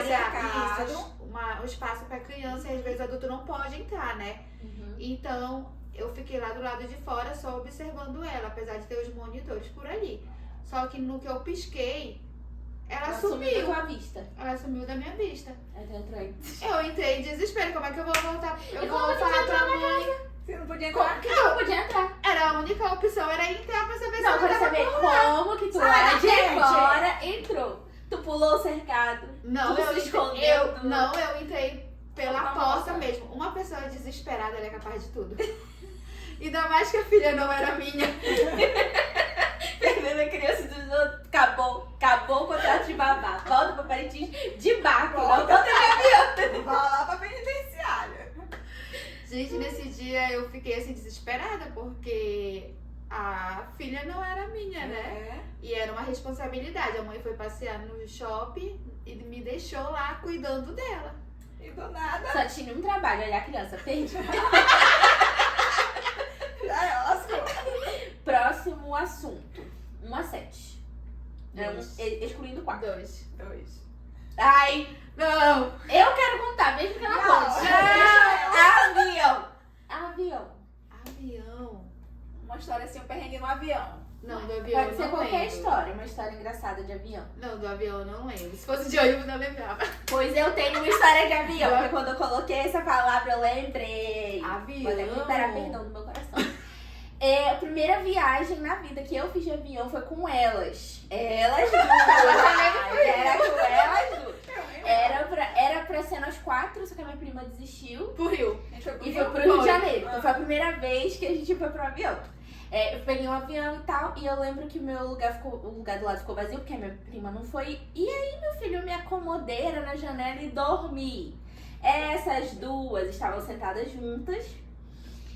cercado. Um espaço pra criança e às vezes o adulto não pode entrar, né? Então, eu fiquei lá do lado de fora só observando ela, apesar de ter os monitores por ali. Só que no que eu pisquei, ela da sumiu. tua vista. Ela sumiu da minha vista. Aí tu entrou aí. Eu entrei em desespero. Como é que eu vou voltar? Eu E vou como que falar tu pra entrou na mãe. Você não podia entrar. Tu não podia entrar. Era a única opção, era entrar pra saber se Não, ela eu quero tava saber por lá. como que tu Sai era da de frente. fora, entrou. Tu pulou o cercado. Não, Tu eu se entrei, escondeu do- eu entrei pela Pela porta porta. mesmo. Uma pessoa desesperada, ela é capaz de tudo. Ainda mais que a filha não era minha. Perdendo a criança dos outros. Acabou o contrato de babá. Volta pra Parintins de barco. Não Volta. volta de avião. Vai lá pra penitenciária. Gente, nesse dia eu fiquei assim desesperada porque a filha não era minha, né? E era uma responsabilidade. A mãe foi passear no shopping e me deixou lá cuidando dela. E do nada, Só tinha um trabalho, olhar a criança perdida. já é lascou. Próximo assunto. 1 a 7. Dois. Excluindo 4. 2. 2. Ai, Não! eu quero contar, mesmo que ela Não, conte. avião. Avião. Avião. Uma história assim, um perrengue no avião. Não, do avião Pode eu ser não qualquer lembro. história, uma história engraçada de avião. Não, do avião eu não lembro. Se fosse de ônibus eu lembrava. Pois eu tenho uma história de avião, porque quando eu coloquei essa palavra eu lembrei. Avião. Vou até liberar perdão do meu coração. A primeira viagem na vida que eu fiz de avião foi com elas. Elas duas. Era com elas duas. Era pra ser nós 4, só que a minha prima desistiu. Pro Rio. A gente foi pro E Rio. foi pro Rio de Foi. Janeiro. Então foi a primeira vez que a gente foi pro avião. Eu peguei um avião e tal, e eu lembro que o lugar do lado ficou vazio, porque a minha prima não foi. E aí, meu filho, eu me acomodei era na janela e dormi. Essas duas estavam sentadas juntas.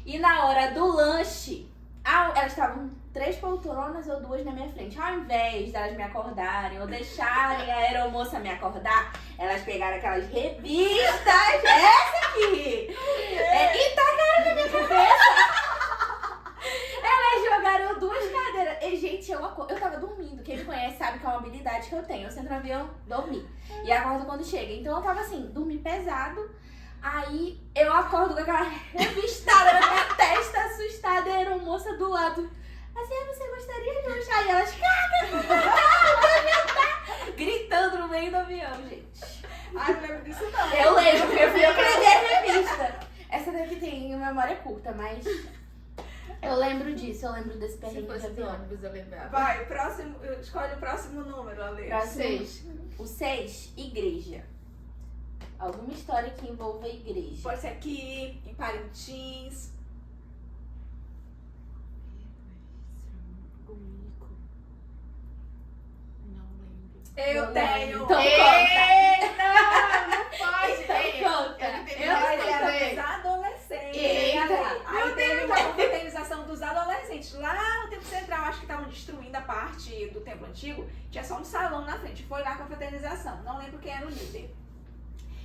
E na hora do lanche, elas estavam 3 poltronas ou 2 na minha frente. Ao invés delas me acordarem ou deixarem a aeromoça me acordar, elas pegaram aquelas revistas, essa aqui, e tacaram na minha cabeça. Elas jogaram 2 cadeiras. E, gente, eu tava dormindo. Quem me conhece sabe que é uma habilidade que eu tenho. Eu sento no avião, dormi. E acordo quando chega. Então eu tava assim, dormi pesado. Aí eu acordo com aquela revistada na minha testa, assustada, e a aeromoça do lado. Assim, você gostaria de um chá? E elas, gritando no meio do avião, gente. Ai, não lembro disso não. Eu lembro, porque eu fui eu que levei a revista. Essa daqui tem memória curta, mas eu lembro disso, eu lembro desse Se perrengue de fosse do avião. ônibus eu lembrava. Vai, próximo, escolhe o próximo número, Ale. Próximo. 6. O 6, igreja. Alguma história que envolva a igreja. Pode ser aqui, em Parintins. Não lembro. Eu Não tenho. lembro. Então Não pode! Então conta. Eu não entendi Eu nada. Mas sei era também. dos adolescentes. Eita. Aí teve uma confraternização dos adolescentes. Lá no Templo Central, acho que estavam destruindo a parte do templo antigo. Tinha só um salão na frente. Foi lá a confraternização. Não lembro quem era o líder.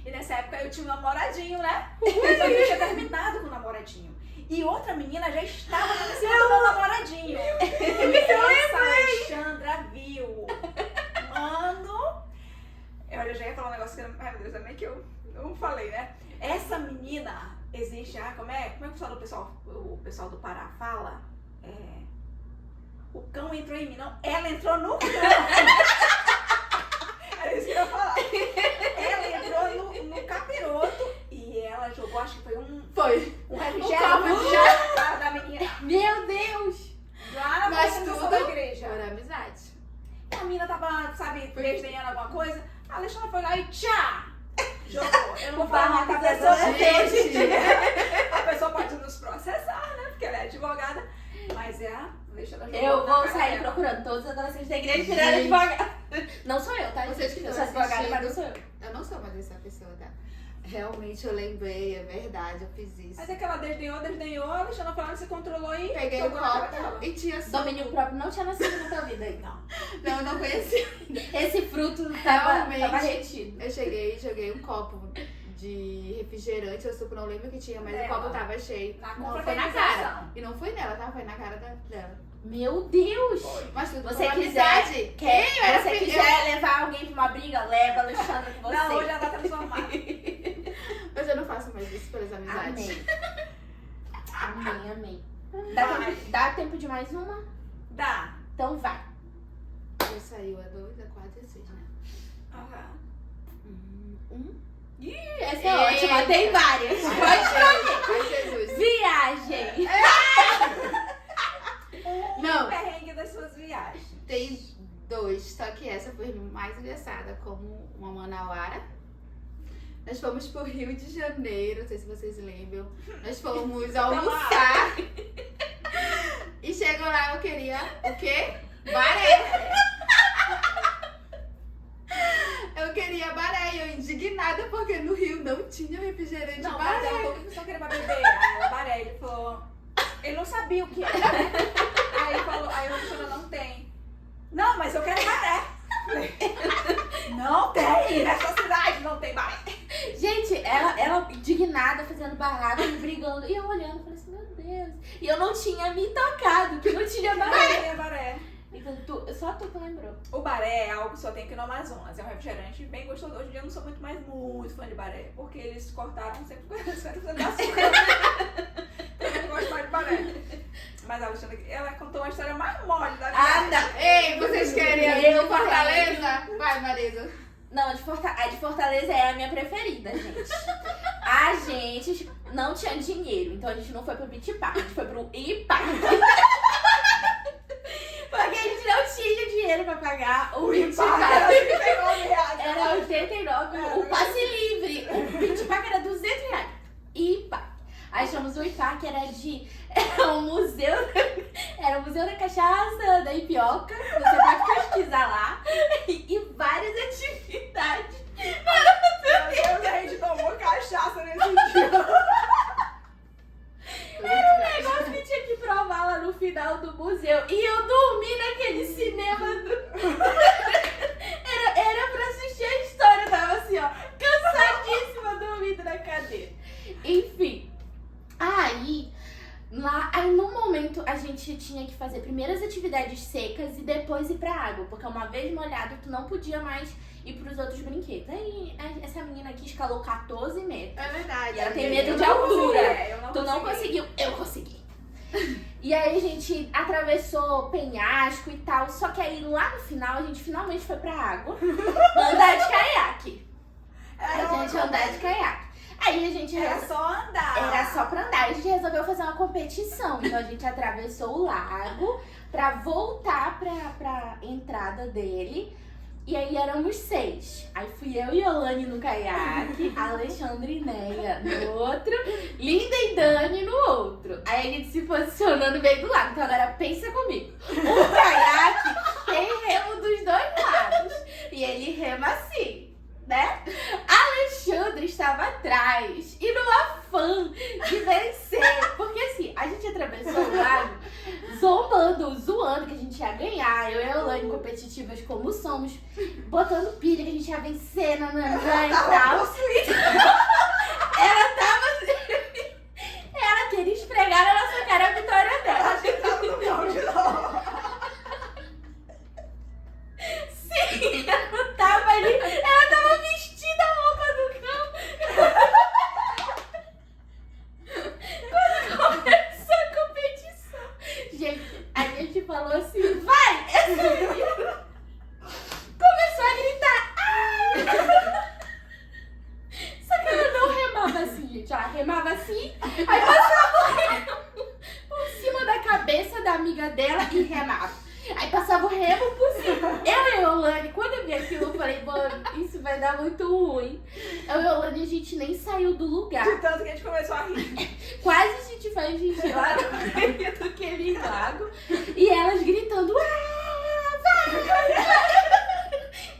E nessa época eu tinha um namoradinho, né? Só que eu tinha terminado com o namoradinho. E outra menina já estava dando em cima do meu namoradinho. Essa Alexandra viu. Mano. Olha, eu já ia falar um negócio que eu, ai meu Deus, também que eu não falei, né? Essa menina existe, como é que o pessoal do Pará fala? O cão entrou em mim, não, ela entrou no cão. Era isso que eu ia falar. Ela entrou no capiroto e ela jogou, acho que foi um refrigerante na cara da menina. Meu Deus! Lá na Mas apresentação tudo da igreja. era amizade. E a menina tava, sabe, desdenhando alguma coisa. A Alexandra foi lá e tchá! Jogou. Eu não vou falar nada da pessoa. Gente. A pessoa pode nos processar, né? Porque ela é advogada. Mas é a Alexandra jogou Eu na vou cara sair dela. procurando todos os adolescentes da igreja e virar advogada. Não sou eu, tá? Vocês que Eu estão sou advogada, mas não assistindo. sou eu. Eu não sou mais essa pessoa, tá? Realmente eu lembrei, é verdade, eu fiz isso. Mas é que ela desdenhou, a Alexandra foi lá, se controlou e Peguei o jogou na cara copo dela. e tinha suco. Domínio próprio não tinha nascido na tua vida aí. Não. Não, eu não conhecia. Esse fruto tava Realmente. retido. Eu cheguei e joguei um copo de refrigerante, o suco não lembro o que tinha, mas Dela. o copo tava cheio. Na Não, foi na confraternização. cara. E não foi nela, tá? Foi na cara dela. Meu Deus! Mas tudo Você por quiser, amizade. você quiser levar alguém pra uma briga, leva a Alexandra com você. Não, hoje ela tá transformada. Mas eu não faço mais isso pelas amizades. Amém. Amém. Vai. Dá tempo de mais uma? Dá. Então vai. Já saiu a 2, a 4 e a 6, né? Aham. Essa é ótima, tem várias. Pode escolher. Ai, Jesus. Viagem. Não, O perrengue das suas viagens. tem 2, só que essa foi mais engraçada, como uma manauara. Nós fomos pro Rio de Janeiro, não sei se vocês lembram. Nós fomos almoçar. E chegou lá, eu queria o quê? Baré. Eu queria baré e eu indignada porque no Rio não tinha refrigerante Não, mas baré. ela falou que só queria pra beber. Aí ela, baré, ele falou. Ele não sabia o que era. Aí ele falou, aí eu falei, não tem. Não, mas eu quero baré. Não tem, nessa cidade não tem baré. Gente, ela indignada, fazendo barraco, brigando. E eu olhando, falei assim, meu Deus. E eu não tinha me tocado, que não tinha Não baré. tem baré. Então, só tu que lembrou. O baré é algo que só tem aqui no Amazonas. É um refrigerante bem gostoso. Hoje em dia eu não sou muito fã de baré. Porque eles cortaram sempre com da açúcar. Eu não gosto mais de baré. Mas a Alexandra, ela contou uma história mais mole da vida. Não. Ei, vocês querem a Eu de Fortaleza? Vai, Marisa. Não, a de Fortaleza é a minha preferida, gente. A gente não tinha dinheiro, então a gente não foi pro Beach Park, a gente foi pro IPARK. Porque a gente não tinha dinheiro pra pagar o Beach Park. Era 89, o passe livre. O Beach Park era 200 reais. IPARK. Aí chamamos o IPARK, era um museu, era o Museu da Cachaça, da Ipioca. Você pode pesquisar lá. E várias atividades. Meu Deus, a gente tomou cachaça nesse dia. Era um negócio que tinha que provar lá no final do museu. E eu dormi naquele cinema. Era pra assistir a história. Eu tava assim, ó, cansadíssima, dormindo na cadeira. Enfim. Aí no momento a gente tinha que fazer primeiro as atividades secas e depois ir pra água. Porque uma vez molhado, tu não podia mais ir pros outros brinquedos. Aí essa menina aqui escalou 14 metros. É verdade. E ela tem medo Eu de não altura. consegui, Tu não conseguiu, eu consegui. E aí a gente atravessou penhasco e tal. Só que aí lá no final, a gente finalmente foi pra água andar de caiaque. A gente andar de caiaque. Aí a gente Era só andar. era só pra andar. A gente resolveu fazer uma competição. Então a gente atravessou o lago pra voltar pra entrada dele. E aí éramos 6. Aí fui eu e Yolane no caiaque, a Alexandra e Neia no outro, Linda e Dani no outro. Aí a gente se posicionou no meio do lago. Então agora pensa comigo. O caiaque tem remo dos 2 lados. E ele rema assim, né? A Alexandra estava atrás e no afã de vencer. Porque assim, a gente atravessou o lago zoando que a gente ia ganhar. Eu e a Yolane competitivas como somos, botando pilha que a gente ia vencer na e tal. Ela tava assim, ela queria esfregar na nossa cara a vitória dela. A gente tava no chão de novo. Sim, ela tava ali, ela tava vestida a roupa do cão. Quando começou a competição, gente, a gente falou assim, vai! Essa menina começou a gritar, ah! Só que ela não remava assim, gente, ela remava assim, aí passava o remo por cima da cabeça da amiga dela e remava. Aí passava o remo por cima. Eu e a Yolane, quando eu vi aquilo, eu falei, mano, isso vai dar muito ruim. Eu e a Yolane, a gente nem saiu do lugar. De tanto que a gente começou a rir. Quase a gente faz xixi lá no meio do aquele lago. E elas gritando, ah, vai!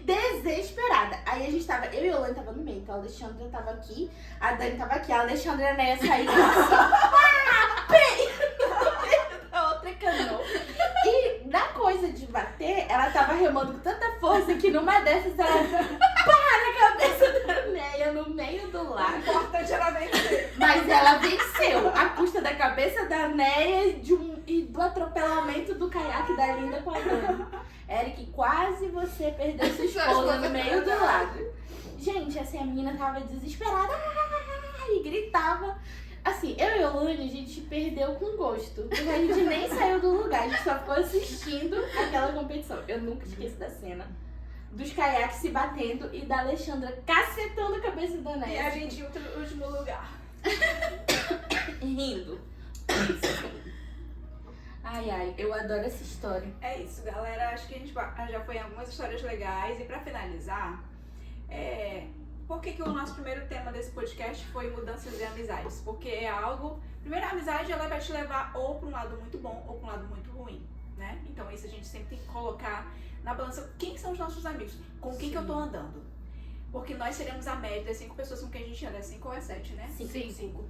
Desesperada. Aí a gente tava, eu e a Yolane tava no meio, então a Alexandra tava aqui, a Dani tava aqui, a Alexandra e a Neia saíram assim, ah, pei! Da outra canoa. E na coisa de bater, ela tava remando com tanta força que numa dessas ela pá na cabeça da Neia no meio do O lago. importante era vencer. Mas ela venceu a custa da cabeça da Neia e do atropelamento do caiaque da Linda com a Dani. Eric, quase você perdeu sua esposa no meio do lago. Gente, assim, a menina tava desesperada e gritava. Assim, eu e a Lune, a gente perdeu com gosto. Porque a gente nem saiu do lugar, a gente só ficou assistindo aquela competição. Eu nunca esqueço da cena dos caiaques se batendo e da Alexandra cacetando a cabeça da Ness. E a gente em último lugar. Rindo. Ai, ai, eu adoro essa história. É isso, galera. Acho que a gente já foi em algumas histórias legais. E pra finalizar, por que o nosso primeiro tema desse podcast foi mudanças de amizades? Porque é algo... Primeiro, a amizade ela vai te levar ou pra um lado muito bom ou pra um lado muito ruim, né? Então isso a gente sempre tem que colocar na balança. Quem são os nossos amigos? Com quem que eu tô andando? Porque nós seremos a média das 5 pessoas com quem a gente anda. É 5 ou é 7, né? 5.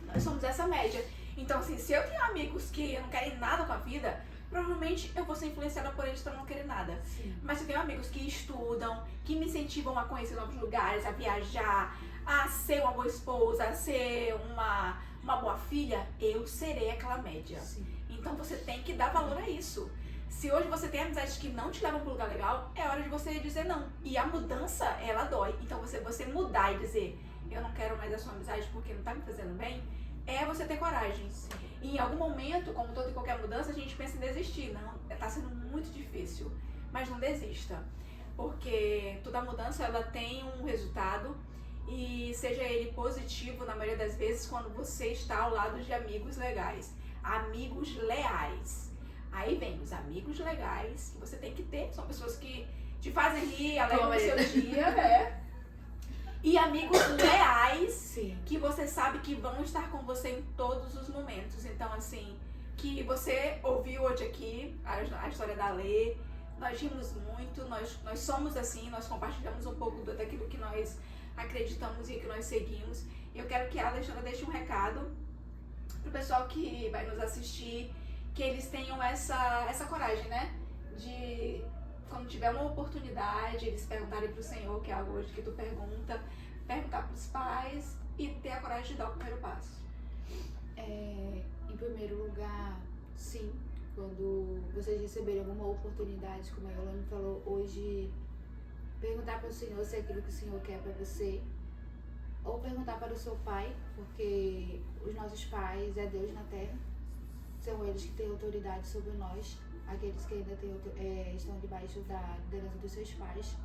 Nós somos essa média. Então, assim, se eu tenho amigos que não querem nada com a vida, provavelmente eu vou ser influenciada por eles pra não querer nada. Sim. Mas se eu tenho amigos que estudam, que me incentivam a conhecer novos lugares, a viajar, a ser uma boa esposa, a ser uma boa filha, eu serei aquela média. Sim. Então você tem que dar valor a isso. Se hoje você tem amizades que não te levam para um lugar legal, é hora de você dizer não. E a mudança, ela dói. Então você mudar e dizer, eu não quero mais a sua amizade porque não tá me fazendo bem, é você ter coragem. E em algum momento, como toda e qualquer mudança, a gente pensa em desistir. Não, tá sendo muito difícil. Mas não desista. Porque toda mudança, ela tem um resultado. E seja ele positivo, na maioria das vezes, quando você está ao lado de amigos legais. Amigos leais. Aí vem os amigos legais que você tem que ter. São pessoas que te fazem rir, alegram o seu dia. E amigos leais, Sim. que você sabe que vão estar com você em todos os momentos. Então, assim, que você ouviu hoje aqui a história da Lê. Nós rimos muito, nós somos assim, nós compartilhamos um pouco daquilo que nós acreditamos e que nós seguimos. Eu quero que a Alexandra deixe um recado pro pessoal que vai nos assistir, que eles tenham essa coragem, né? De, quando tiver uma oportunidade, eles perguntarem pro Senhor, que é algo hoje que tu perguntar pros pais e ter a coragem de dar o primeiro passo. Em primeiro lugar, sim, quando vocês receberem alguma oportunidade, como a Yolanda falou hoje, perguntar para o Senhor se é aquilo que o Senhor quer para você, ou perguntar para o seu pai, porque os nossos pais é Deus na terra, são eles que têm autoridade sobre nós, aqueles que ainda estão debaixo da liderança dos seus pais,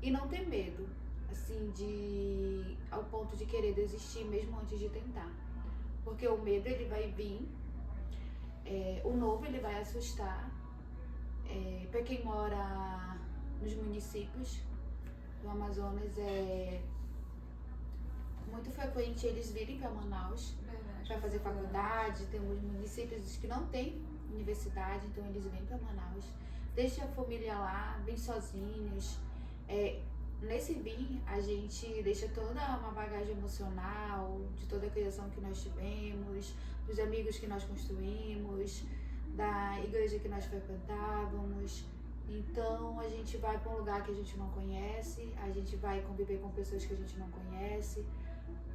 e não ter medo, assim, ao ponto de querer desistir mesmo antes de tentar, porque o medo ele vai vir, o novo ele vai assustar, para quem mora nos municípios do Amazonas é muito frequente eles virem para Manaus para fazer faculdade. Temos municípios que não tem universidade, então eles vêm para Manaus, deixam a família lá, vêm sozinhos. Nesse vir, a gente deixa toda uma bagagem emocional de toda a criação que nós tivemos, dos amigos que nós construímos, da igreja que nós frequentávamos. Então a gente vai para um lugar que a gente não conhece, a gente vai conviver com pessoas que a gente não conhece.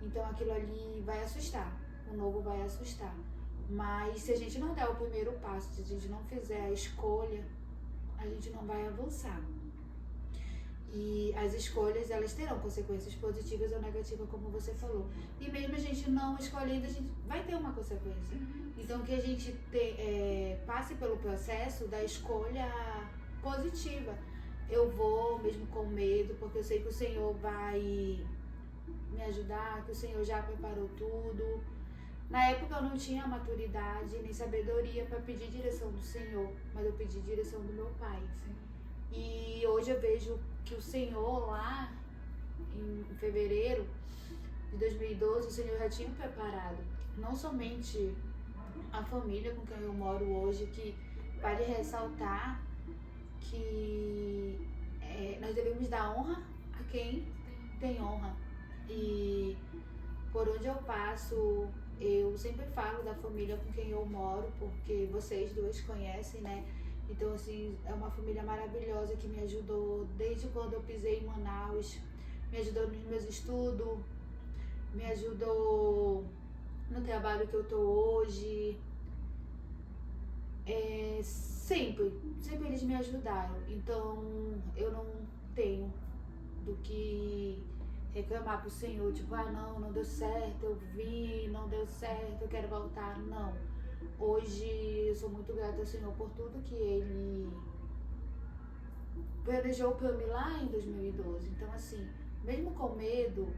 Então aquilo ali vai assustar, o novo vai assustar. Mas se a gente não der o primeiro passo, se a gente não fizer a escolha, a gente não vai avançar. E as escolhas, elas terão consequências positivas ou negativas, como você falou. E mesmo a gente não escolhendo, a gente vai ter uma consequência. Então que a gente passe pelo processo da escolha positiva. Eu vou mesmo com medo, porque eu sei que o Senhor vai me ajudar, que o Senhor já preparou tudo. Na época eu não tinha maturidade nem sabedoria para pedir direção do Senhor, mas eu pedi direção do meu pai. E hoje eu vejo que o Senhor lá em fevereiro de 2012, o Senhor já tinha preparado não somente a família com quem eu moro hoje, que vale ressaltar que nós devemos dar honra a quem tem honra. E por onde eu passo, eu sempre falo da família com quem eu moro, porque vocês duas conhecem, né? Então, assim, é uma família maravilhosa que me ajudou desde quando eu pisei em Manaus, me ajudou nos meus estudos, me ajudou no trabalho que eu tô hoje. Sempre eles me ajudaram. Então eu não tenho do que reclamar pro Senhor, tipo, não deu certo, eu vim, não deu certo, eu quero voltar. Não. Hoje eu sou muito grata ao Senhor por tudo que Ele planejou pra mim lá em 2012. Então, assim, mesmo com medo,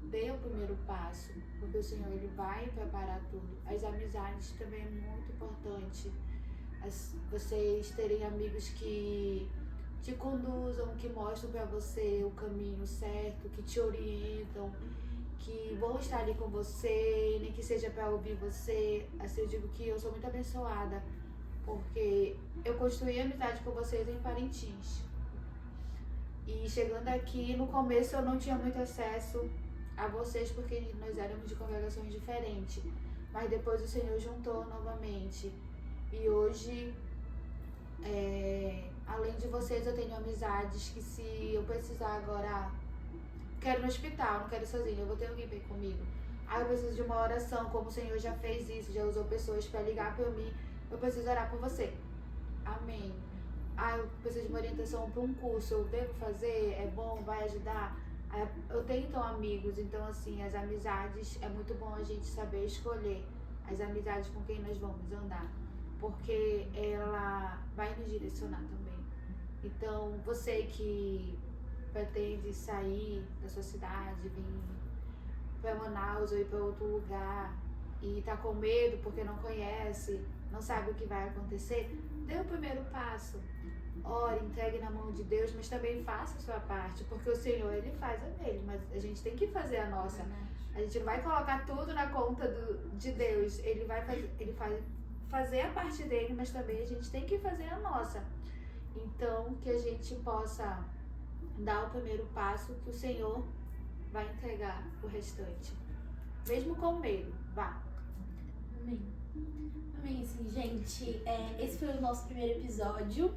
dê o primeiro passo, porque o Senhor, Ele vai preparar tudo. As amizades também é muito importante. Vocês terem amigos que te conduzam, que mostram pra você o caminho certo, que te orientam, que vão estar ali com você, nem que seja pra ouvir você. Assim, eu digo que eu sou muito abençoada, porque eu construí amizade com vocês em Parintins. E chegando aqui, no começo eu não tinha muito acesso a vocês, porque nós éramos de congregações diferentes. Mas depois o Senhor juntou novamente. E hoje, além de vocês, eu tenho amizades que, se eu precisar agora, quero ir no hospital, não quero ir sozinha, eu vou ter alguém bem comigo. Eu preciso de uma oração, como o Senhor já fez isso, já usou pessoas para ligar para mim, eu preciso orar por você. Amém. Eu preciso de uma orientação para um curso, eu devo fazer, é bom, vai ajudar? Eu tenho então amigos, então assim, as amizades, é muito bom a gente saber escolher as amizades com quem nós vamos andar, porque ela vai nos direcionar também. Então, você que pretende sair da sua cidade, vir para Manaus ou ir para outro lugar e tá com medo porque não conhece, não sabe o que vai acontecer, dê o primeiro passo. Ore, entregue na mão de Deus, mas também faça a sua parte, porque o Senhor, Ele faz a dele, mas a gente tem que fazer a nossa. A gente não vai colocar tudo na conta de Deus, Ele vai fazer a parte dele, mas também a gente tem que fazer a nossa. Então, que a gente possa dar o primeiro passo, que o Senhor vai entregar o restante. Mesmo com medo, vá. Amém. Amém, sim, gente. Esse foi o nosso primeiro episódio.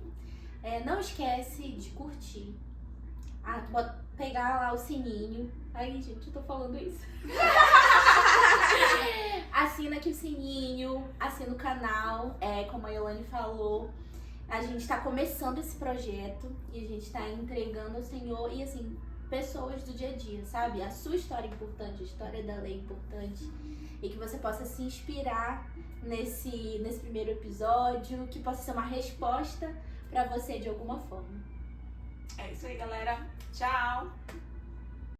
Não esquece de curtir. Pegar lá o sininho. Ai, gente, eu tô falando isso. Assina aqui o sininho, assina o canal, como a Yolane falou. A gente tá começando esse projeto e a gente tá entregando ao Senhor e, assim, pessoas do dia a dia, sabe? A sua história é importante, a história da lei é importante. E que você possa se inspirar nesse primeiro episódio, que possa ser uma resposta pra você de alguma forma. É isso aí, galera. Tchau!